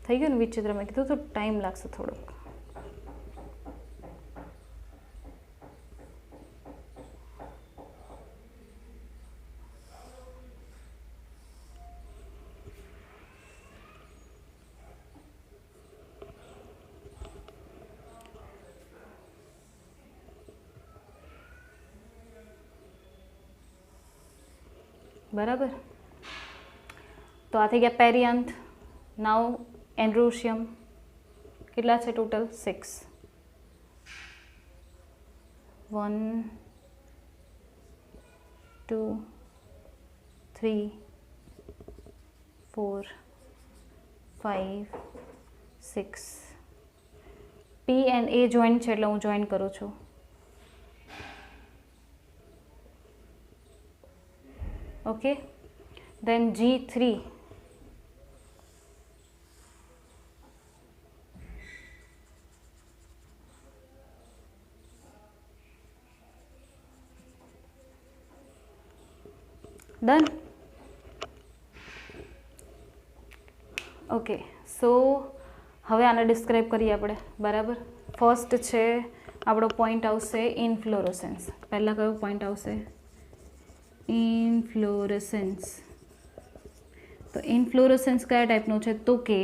થઈ ગયું ને વિચિત્ર? મેં કીધું તો ટાઈમ લાગશે થોડોક. બરાબર, તો આ થઈ ગયા પેરિયાન્થ. નાવ એન્ડ્રોશિયમ કેટલા છે total? 6. 1 2 3 4 5 6. P and A joint છે એટલે હું જોઈન કરું છું. Okay, then G3. Done. Okay, so હવે આને ડિસ્ક્રાઇબ કરીએ આપણે, બરાબર. ફર્સ્ટ છે આપણો પોઈન્ટ આવશે ઇન્ફ્લોરોસન્સ. પહેલાં કયો પોઈન્ટ આવશે? ઇન્ફ્લોરોસન્સ. તો ઇન્ફ્લોરોસન્સ કયા ટાઈપનું છે? તો કે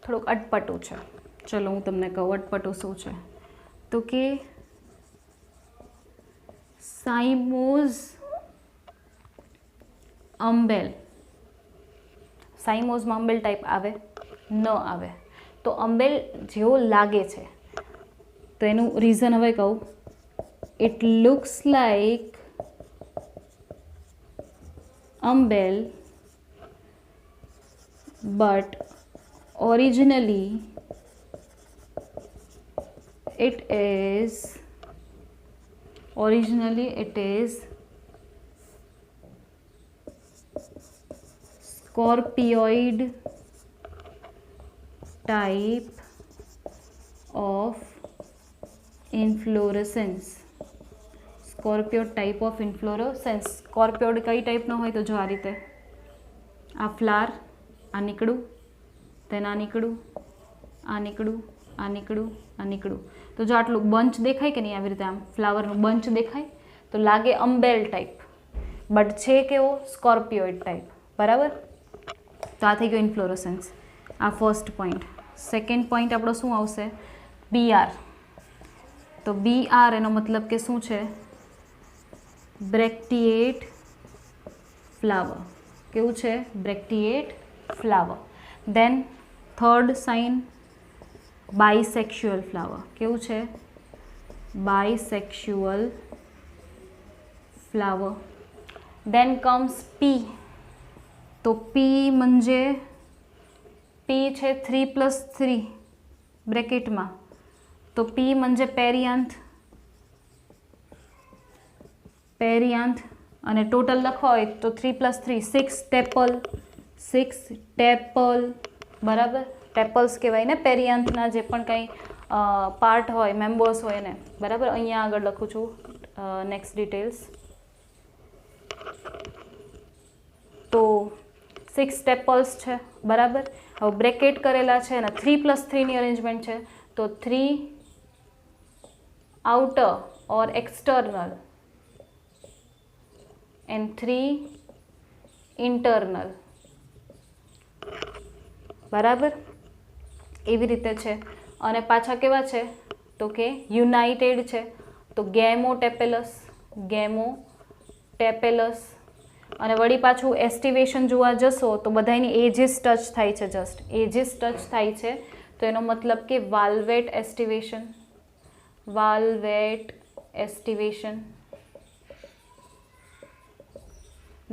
થોડુંક અટપટું છે. ચલો હું તમને કહું અટપટું શું છે. તો કે સાઇમોઝ અંબેલ. સાઇમોઝમાં અંબેલ ટાઈપ આવે? ન આવે. તો અંબેલ જેવો લાગે છે. તો એનું રીઝન હવે કહું. It looks like umbel but originally it is scorpioid type of inflorescence. Scorpioid type of inflorescence. Scorpioid કઈ ટાઈપનો હોય? તો જો આ રીતે આ ફ્લાવર, આ નીકળું, then આ નીકળું, આ નીકળું, આ નીકળું, આ નીકળું. તો જો આટલું બંચ દેખાય કે નહીં, આવી રીતે આમ ફ્લાવરનું બંચ દેખાય તો લાગે અંબેલ ટાઈપ, બટ છે કેવો? સ્કોર્પિયોઇડ ટાઈપ. બરાબર? તો આ થઈ ગયો ઇન્ફ્લોરોસન્સ. આ ફર્સ્ટ પોઈન્ટ. સેકન્ડ પોઈન્ટ આપણો શું આવશે? BR. તો BR એનો મતલબ કે શું છે? Bracteate flower. કેવું છે? Bracteate flower. Then third sign bisexual flower. કેવું છે? Bisexual flower. Then comes P. तो P म्हणजे P છે 3+3 બ્રેકેટમાં. તો P म्हणजे પેરિયાન્થ. અને ટોટલ લખવા હોય તો 3+3 6 ટેપલ. બરાબર? ટેપલ્સ કહેવાય ને પેરિયાન્થના જે પણ કંઈ પાર્ટ હોય, મેમ્બર્સ હોય એને. બરાબર? અહીંયા આગળ લખું છું નેક્સ્ટ ડિટેલ્સ. તો 6 ટેપલ્સ છે. બરાબર? હવે બ્રેકેટ કરેલા છે અને 3+3ની અરેન્જમેન્ટ છે. તો 3 outer or external and 3 internal. બરાબર? એવી રીતે છે. અને પાછા કેવા છે? તો કે યુનાઇટેડ છે. તો ગેમોટેપેલસ. અને વળી પાછું એસ્ટિવેશન જોવા જશો તો બધાની એજીસ ટચ થાય છે. જસ્ટ એજીસ ટચ થાય છે. તો એનો મતલબ કે વાલ્વેટ એસ્ટિવેશન.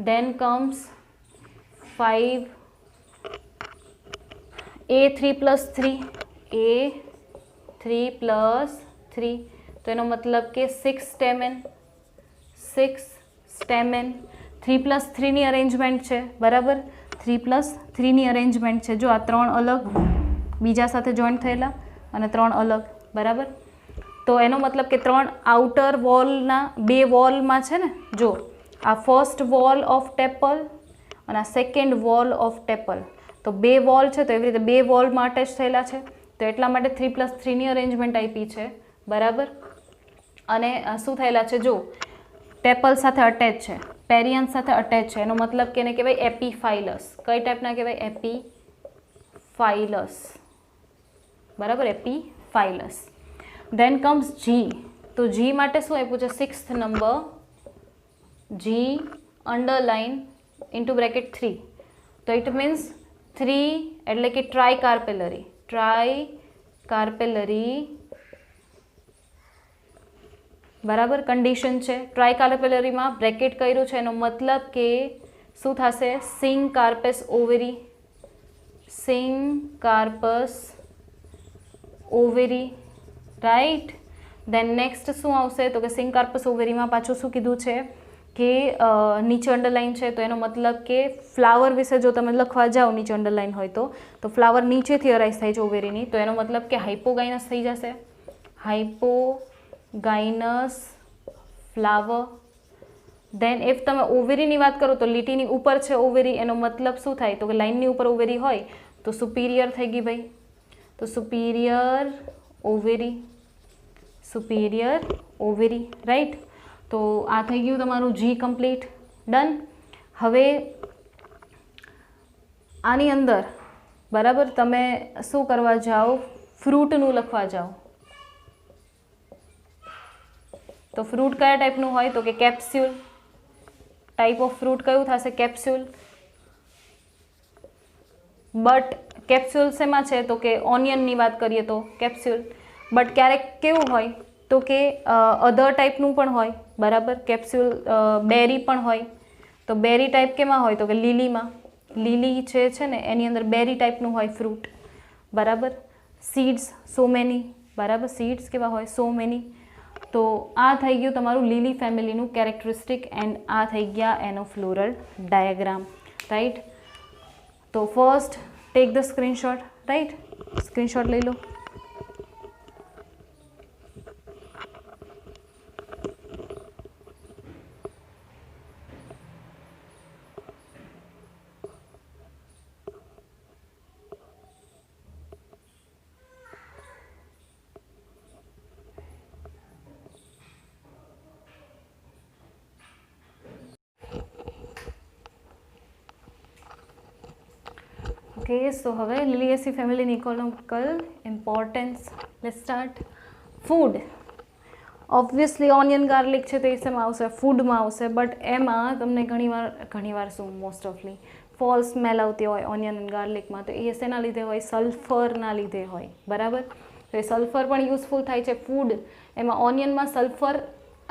Then comes 5 A3+3. તો એનો મતલબ કે 6 સ્ટેમેન. 3+3ની અરેન્જમેન્ટ છે. બરાબર? 3+3ની અરેન્જમેન્ટ છે. જો આ 3 અલગ બીજા સાથે જોઈન્ટ થયેલા અને 3 અલગ. બરાબર? તો એનો મતલબ કે 3 આઉટર વોલના 2 વોલમાં છે ને. જો આ ફર્સ્ટ વોલ ઓફ ટેપલ અને આ સેકન્ડ વોલ ઓફ ટેપલ. તો 2 વોલ છે તો એવી રીતે 2 વોલમાં અટેચ થયેલા છે. તો એટલા માટે 3+3ની અરેન્જમેન્ટ આપી છે. બરાબર? અને શું થયેલા છે? જો ટેપલ સાથે અટેચ છે, પેરિયાન્થ સાથે અટેચ છે. એનો મતલબ કે એને કહેવાય એપીફાઇલસ. કઈ ટાઈપના કહેવાય? એપીફાઇલસ. બરાબર? એપીફાઇલસ. દેન કમ્સ જી. તો જી માટે શું આપ્યું છે? 6th number. G underline into bracket 3. તો ઇટ મીન્સ 3 એટલે કે ટ્રાયકાર્પેલરી. બરાબર? કન્ડિશન છે. ટ્રાયકાર્પેલરીમાં બ્રેકેટ કર્યું છે. એનો મતલબ કે શું થશે? સિંકાર્પસ ઓવેરી. રાઈટ? દેન નેક્સ્ટ શું આવશે? તો કે સિંકાર્પસ ઓવેરીમાં પાછું શું કીધું છે કે નીચે અંડરલાઇન છે. તો એનો મતલબ કે ફ્લાવર વિશે જો તમે લખવા જાઓ નીચે અંડરલાઇન હોય તો ફ્લાવર નીચેથી અરાઇઝ થાય છે ઓવેરીની. તો એનો મતલબ કે હાઇપોગાઇનસ થઈ જશે. હાઇપોગાઇનસ ફ્લાવર. દેન ઇફ તમે ઓવેરીની વાત કરો તો લીટીની ઉપર છે ઓવેરી. એનો મતલબ શું થાય? તો કે લાઇનની ઉપર ઓવેરી હોય તો સુપિરિયર થઈ ગઈ ભાઈ. તો સુપિરિયર ઓવેરી, સુપિરિયર ઓવેરી, રાઈટ. તો આ થઈ ગયું તમારું જી કમ્પ્લીટ, ડન. હવે આની અંદર બરાબર તમે શું કરવા જાઓ, ફ્રૂટનું લખવા જાઓ. તો ફ્રૂટ કયા ટાઈપનું હોય, તો કે કેપ્સ્યુલ. ટાઈપ ઓફ ફ્રૂટ કયું થશે, કેપ્સ્યુલ. બટ કેપ્સ્યુલ શેમાં છે, તો કે ઓનિયનની વાત કરીએ તો કેપ્સ્યુલ. બટ ક્યારેક કેવું હોય તો કે અધર ટાઈપનું પણ હોય, બરાબર. કેપ્સ્યુલ બેરી પણ હોય. તો બેરી ટાઈપ કેમાં હોય, તો કે લીલીમાં. લીલી છે ને એની અંદર બેરી ટાઈપનું હોય ફ્રૂટ, બરાબર. સીડ્સ સો મેની, બરાબર. સીડ્સ કેવા હોય, સો મેની. તો આ થઈ ગયું તમારું લીલી ફેમિલીનું કેરેક્ટરિસ્ટિક, એન્ડ આ થઈ ગયા એનો ફ્લોરલ ડાયાગ્રામ, રાઈટ. તો first take the screenshot, right. Screenshot લઈ લો. ઓકે, સો હવે લિલિએસી ફેમિલીની economical importance, let's start. Food, obviously onion garlic છે તો એ શેમાં આવશે, ફૂડમાં આવશે. બટ એમાં તમને ઘણીવાર શું મોસ્ટ ઓફલી ફોલ સ્મેલ આવતી હોય ઓનિયન એન્ડ ગાર્લિકમાં, તો એ શેના લીધે હોય, સલ્ફરના લીધે હોય, બરાબર. તો એ સલ્ફર પણ યુઝફુલ થાય છે ફૂડ. એમાં ઓનિયનમાં sulphur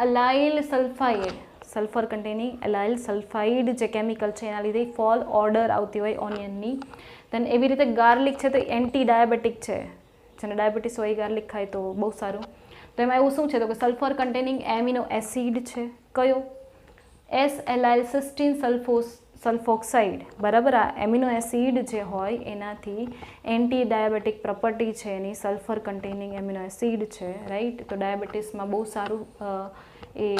allyl sulphide, sulphur containing allyl sulphide જે કેમિકલ છે એના લીધે ફોલ ઓર્ડર આવતી હોય ઓનિયનની. દેન એવી રીતે ગાર્લિક છે તો એન્ટી ડાયાબિટીક છે, જેને ડાયાબિટીસ હોય ગાર્લિક ખાય તો બહુ સારું. તો એમાં એવું શું છે, તો કે સલ્ફર કન્ટેનિંગ એમિનો એસિડ છે, કયો, એસ એલાઇલ સિસ્ટીન સલ્ફોક્સાઇડ, બરાબર. આ એમિનો એસિડ જે હોય એનાથી એન્ટી ડાયાબિટીક પ્રોપર્ટી છે એની, સલ્ફર કન્ટેનિંગ એમિનો એસિડ છે, રાઈટ. તો ડાયાબિટીસમાં બહુ સારું એ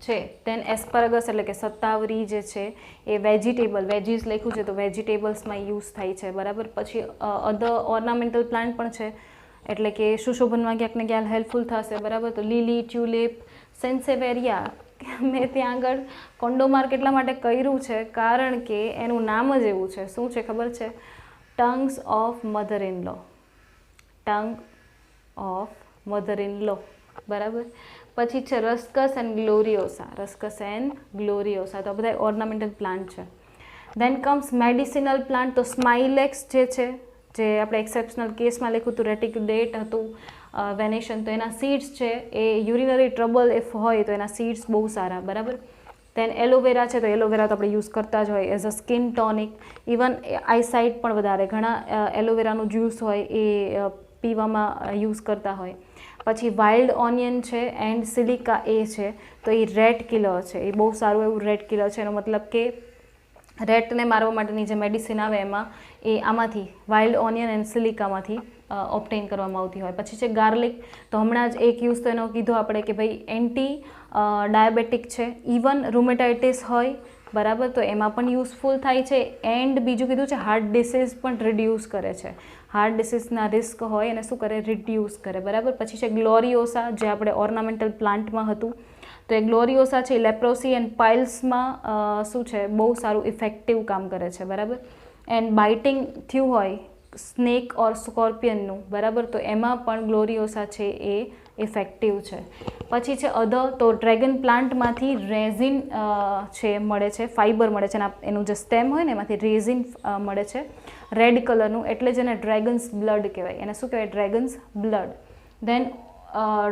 છે. દેન એસ્પરગસ એટલે કે સત્તાવરી જે છે એ વેજીટેબલ, વેજીસ લખ્યું છે તો વેજીટેબલ્સમાં યુઝ થાય છે, બરાબર. પછી અધર ઓર્નામેન્ટલ પ્લાન્ટ પણ છે, એટલે કે સુશોભનમાં ક્યાંક ને ક્યાંક હેલ્પફુલ થશે, બરાબર. તો લીલી, ટ્યુલિપ, સેન્સેવેરિયા, મેં ત્યાં આગળ કોન્ડોમાર્ક એટલા માટે કર્યું છે કારણ કે એનું નામ જ એવું છે. શું છે ખબર છે, tongues of mother in law, tongue of mother in law, બરાબર. પછી છે રસ્કસ એન્ડ ગ્લોરિયોસા, રસ્કસ એન્ડ ગ્લોરિયોસા. તો આ બધા ઓર્નામેન્ટલ પ્લાન્ટ છે. Then comes medicinal plant. તો સ્માઇલેક્સ જે છે, જે આપણે એક્સેપ્શનલ કેસમાં લખ્યું હતું, રેટિક્યુલેટ હતું વેનેશન, તો એના સીડ્સ છે એ યુરિનરી ટ્રબલ ઇફ હોય તો એના સીડ્સ બહુ સારા, બરાબર. દેન એલોવેરા છે, તો એલોવેરા તો આપણે યુઝ કરતા જ હોય as a skin tonic. Even eyesight પણ વધારે, ઘણા એલોવેરાનું જ્યુસ હોય એ પીવામાં યુઝ કરતા હોય. પછી વાઇલ્ડ ઓનિયન છે એન્ડ સિલિકા એ છે, તો એ રેટ કિલર છે, એ બહુ સારું એવું રેટ કિલર છે. એનો મતલબ કે રેટને મારવા માટેની જે મેડિસિન આવે એમાં એ આમાંથી વાઇલ્ડ ઓનિયન એન્ડ સિલિકામાંથી ઓપ્ટેન કરવામાં આવતી હોય. પછી છે ગાર્લિક, તો હમણાં જ એક યુઝ તો એનો કીધો આપણે કે ભાઈ એન્ટી ડાયાબિટીક છે. ઇવન રૂમેટાઇટિસ હોય, બરાબર, તો એમાં પણ યુઝફુલ થાય છે. એન્ડ બીજું કીધું છે હાર્ટ ડિસીઝ પણ રિડ્યુસ કરે છે, હાર્ટ ડિસીઝના રિસ્ક હોય એને શું કરે, રિડ્યુસ કરે, બરાબર. પછી છે ગ્લોરિયોસા, જે આપણે ઓર્નામેન્ટલ પ્લાન્ટમાં હતું. તો એ ગ્લોરિયોસા છે લેપ્રોસી એન્ડ પાઇલ્સમાં શું છે, બહુ સારું ઇફેક્ટિવ કામ કરે છે, બરાબર. એન્ડ બાઇટિંગ થયું હોય સ્નેક ઓર સ્કોર્પિયનનું, બરાબર, તો એમાં પણ ગ્લોરિયોસા છે એ ઇફેક્ટિવ છે. પછી છે અધર, તો ડ્રેગન પ્લાન્ટમાંથી રેઝિન છે મળે છે, ફાઇબર મળે છે, અને એનું જે સ્ટેમ હોય ને એમાંથી રેઝિન મળે છે રેડ કલરનું, એટલે જેને ડ્રેગન્સ બ્લડ કહેવાય, એને શું કહેવાય, ડ્રેગન્સ બ્લડ. દેન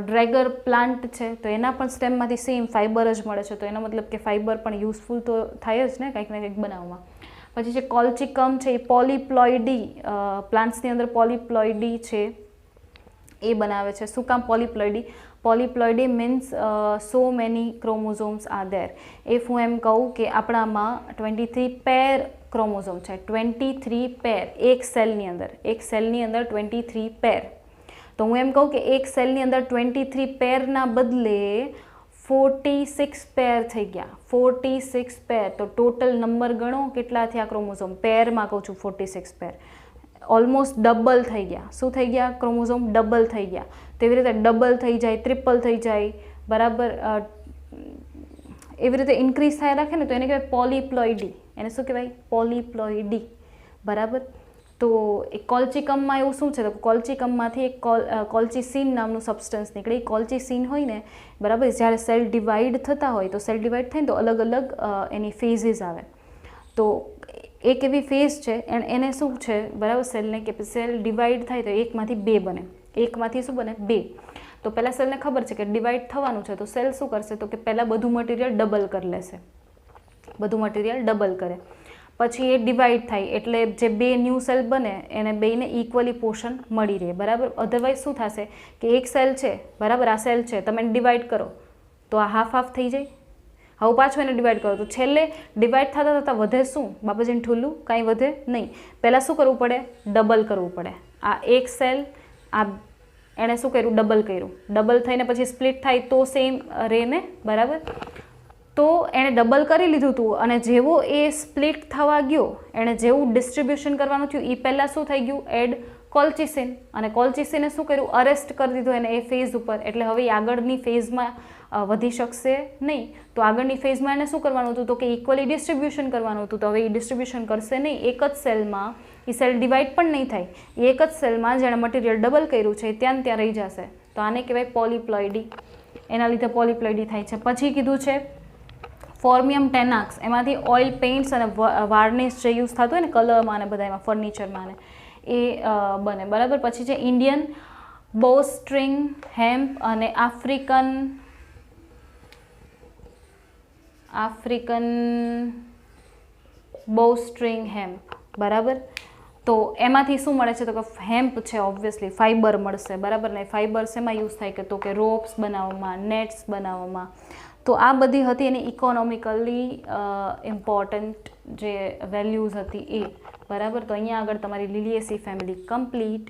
ડ્રેગર પ્લાન્ટ છે, તો એના પણ સ્ટેમમાંથી સેમ ફાઇબર જ મળે છે, તો એનો મતલબ કે ફાઇબર પણ યુઝફુલ તો થાય જ ને કંઈક ને કંઈક બનાવવામાં. પછી છે કોલ્ચિકમ છે, એ પોલીપ્લોઇડી, પ્લાન્ટ્સની અંદર પોલીપ્લોઇડી છે એ બનાવે છે. શું કામ polyploidy, polyploidy means so many chromosomes are there. If હું એમ કહું કે આપણામાં 23 પેર ક્રોમોઝોમ છે, 23 પેર એક સેલની અંદર, એક સેલની અંદર 23 પેર, તો હું એમ કહું કે એક સેલની અંદર 23 પેરના બદલે 46 પેર થઈ ગયા, 46 પેર. તો ટોટલ નંબર ગણો કેટલા થયા ક્રોમોઝોમ, પેરમાં કહું છું 46 પેર. ઓલમોસ્ટ ડબલ થઈ ગયા. શું થઈ ગયા? ક્રોમોઝોમ ડબલ થઈ ગયા. તેવી રીતે ડબલ થઈ જાય, ટ્રિપલ થઈ જાય, બરાબર, એવી રીતે ઇન્ક્રીઝ થાય રાખે ને તો એને કહેવાય પોલીપ્લોઇડી. એને શું કહેવાય? પોલીપ્લોઇડી, બરાબર. તો એ કોલ્ચિકમમાં એવું શું છે? તો કોલ્ચિકમમાંથી એક કોલ્ચિસિન નામનું સબસ્ટન્સ નીકળે. એ કોલ્ચિસિન હોય ને, બરાબર, જ્યારે સેલ ડિવાઈડ થતા હોય તો સેલ ડિવાઈડ થાય ને તો અલગ અલગ એની ફેઝિસ આવે. તો એક એવી ફેઝ છે એને શું છે, બરાબર, સેલને કે સેલ ડિવાઈડ થાય તો એકમાંથી બે બને. એકમાંથી શું બને? બે. તો પહેલાં સેલને ખબર છે કે ડિવાઈડ થવાનું છે, તો સેલ શું કરશે? તો કે પહેલાં બધું મટીરિયલ ડબલ કરી લેશે. બધું મટીરિયલ ડબલ કરે, પછી એ ડિવાઈડ થાય એટલે જે બે ન્યૂ સેલ બને એને બેને ઇક્વલી પોષણ મળી રહે, બરાબર. અધરવાઇઝ શું થશે કે એક સેલ છે, બરાબર, આ સેલ છે, તમે ડિવાઈડ કરો તો આ હાફ હાફ થઈ જાય. હવે પાછું એને ડિવાઈડ કરો તો છેલ્લે ડિવાઈડ થતાં થતાં વધે શું? બાબાજીને ઠુલ્લું, કાંઈ વધે નહીં. પહેલાં શું કરવું પડે? ડબલ કરવું પડે. આ એક સેલ, આ એણે શું કર્યું? ડબલ કર્યું. ડબલ થઈને પછી સ્પ્લિટ થાય તો સેમ રહે ને, બરાબર. તો એણે ડબલ કરી લીધું હતું અને જેવો એ સ્પ્લિટ થવા ગયો, એણે જેવું ડિસ્ટ્રીબ્યુશન કરવાનું થયું એ પહેલાં શું થઈ ગયું? એડ કોલ્ચિસિન. અને કોલ્ચિસિને શું કર્યું? અરેસ્ટ કરી દીધું એને એ ફેઝ ઉપર. એટલે હવે આગળની ફેઝમાં વધી શકશે નહીં. તો આગળની ફેઝમાં એને શું કરવાનું હતું? તો કે ઇક્વલી ડિસ્ટ્રીબ્યુશન કરવાનું હતું. તો હવે એ ડિસ્ટ્રીબ્યુશન કરશે નહીં. એક જ સેલમાં એ સેલ ડિવાઈડ પણ નહીં થાય. એ એક જ સેલમાં જેણે મટીરિયલ ડબલ કર્યું છે ત્યાં ત્યાં રહી જશે. તો આને કહેવાય પોલીપ્લોઇડી. એના લીધે પોલીપ્લોઇડી થાય છે. પછી કીધું છે ફોર્મિયમ ટેનાક્સ. એમાંથી ઓઇલ પેઇન્ટ્સ અને વાર્નિશ જે યુઝ થતું હોય ને કલરમાં અને બધા એમાં ફર્નિચરમાં ને એ બને, બરાબર. પછી છે ઇન્ડિયન બોસ્ટ્રિંગ હેમ્પ અને આફ્રિકન બોસ્ટ્રિંગ હેમ્પ, બરાબર. તો એમાંથી શું મળે છે? તો કે હેમ્પ છે, ઓબ્વિયસલી ફાઈબર મળશે, બરાબર. ને ફાઈબર શેમાં યુઝ થાય કે તો કે રોપ્સ બનાવવામાં, નેટ્સ બનાવવામાં. તો આ બધી હતી એની ઇકોનોમિકલી ઇમ્પોર્ટન્ટ જે વેલ્યુઝ હતી એ, બરાબર. તો અહીંયા આગળ તમારી લિલિએસી ફેમિલી કમ્પ્લીટ.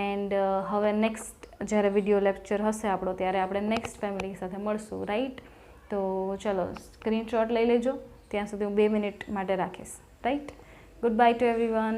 એન્ડ હવે નેક્સ્ટ જ્યારે વિડીયો લેક્ચર હશે આપણો ત્યારે આપણે નેક્સ્ટ ફેમિલી સાથે મળશું, રાઈટ. તો ચલો સ્ક્રીનશોટ લઈ લેજો. ત્યાં સુધી હું 2 મિનિટ માટે રાખીશ, right. Goodbye to everyone.